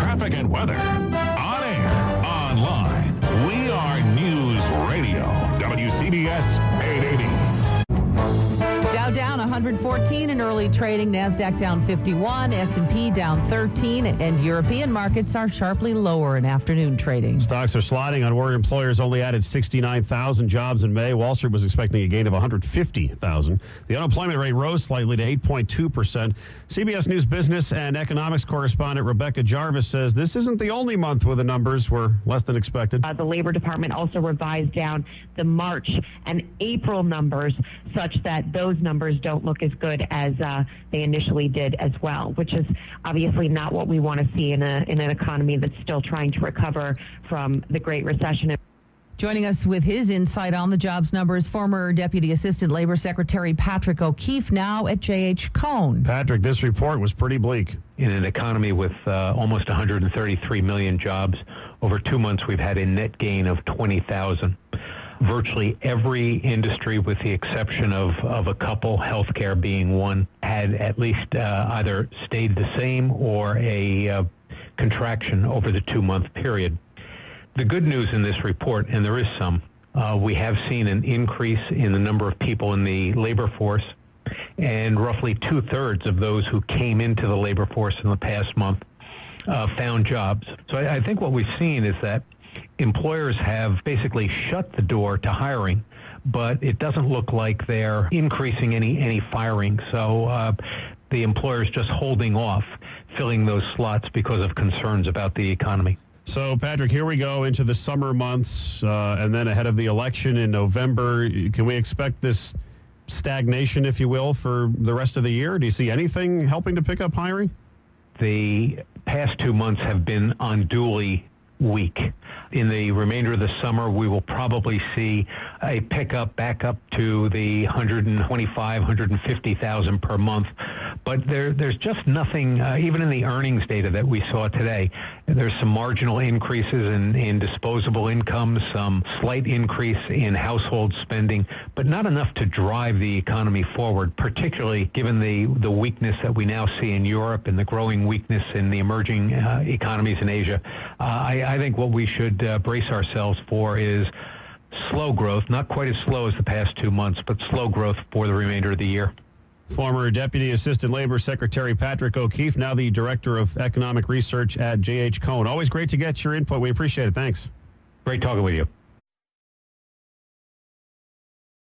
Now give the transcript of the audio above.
traffic and weather. On air, online. We are News Radio. WCBS 880. Dow down 114 in early trading, NASDAQ down 51, S&P down 13, and European markets are sharply lower in afternoon trading. Stocks are sliding on word employers only added 69,000 jobs in May. Wall Street was expecting a gain of 150,000. The unemployment rate rose slightly to 8.2%. CBS News business and economics correspondent Rebecca Jarvis says this isn't the only month where the numbers were less than expected. The Labor Department also revised down the March and April numbers such that those numbers don't look as good as they initially did as well, which is obviously not what we want to see in an economy that's still trying to recover from the Great Recession. Joining us with his insight on the jobs numbers, former Deputy Assistant Labor Secretary Patrick O'Keefe, now at J.H. Cohn. Patrick, this report was pretty bleak. In an economy with almost 133 million jobs, over 2 months we've had a net gain of 20,000. Virtually every industry, with the exception of a couple, healthcare being one, had at least either stayed the same or a contraction over the 2-month period. The good news in this report, and there is some, we have seen an increase in the number of people in the labor force, and roughly 2/3 of those who came into the labor force in the past month found jobs. So I think what we've seen is that employers have basically shut the door to hiring, but it doesn't look like they're increasing any firing. So the employer's just holding off filling those slots because of concerns about the economy. So, Patrick, here we go into the summer months, and then ahead of the election in November. Can we expect this stagnation, if you will, for the rest of the year? Do you see anything helping to pick up hiring? The past 2 months have been unduly weak. In the remainder of the summer, we will probably see a pickup back up to the 125, 150,000 per month. But there's just nothing, even in the earnings data that we saw today, there's some marginal increases in disposable income, some slight increase in household spending, but not enough to drive the economy forward, particularly given the weakness that we now see in Europe and the growing weakness in the emerging economies in Asia. I think what we should brace ourselves for is slow growth, not quite as slow as the past 2 months, but slow growth for the remainder of the year. Former Deputy Assistant Labor Secretary Patrick O'Keefe, now the Director of Economic Research at J.H. Cohn. Always great to get your input. We appreciate it. Thanks. Great talking with you.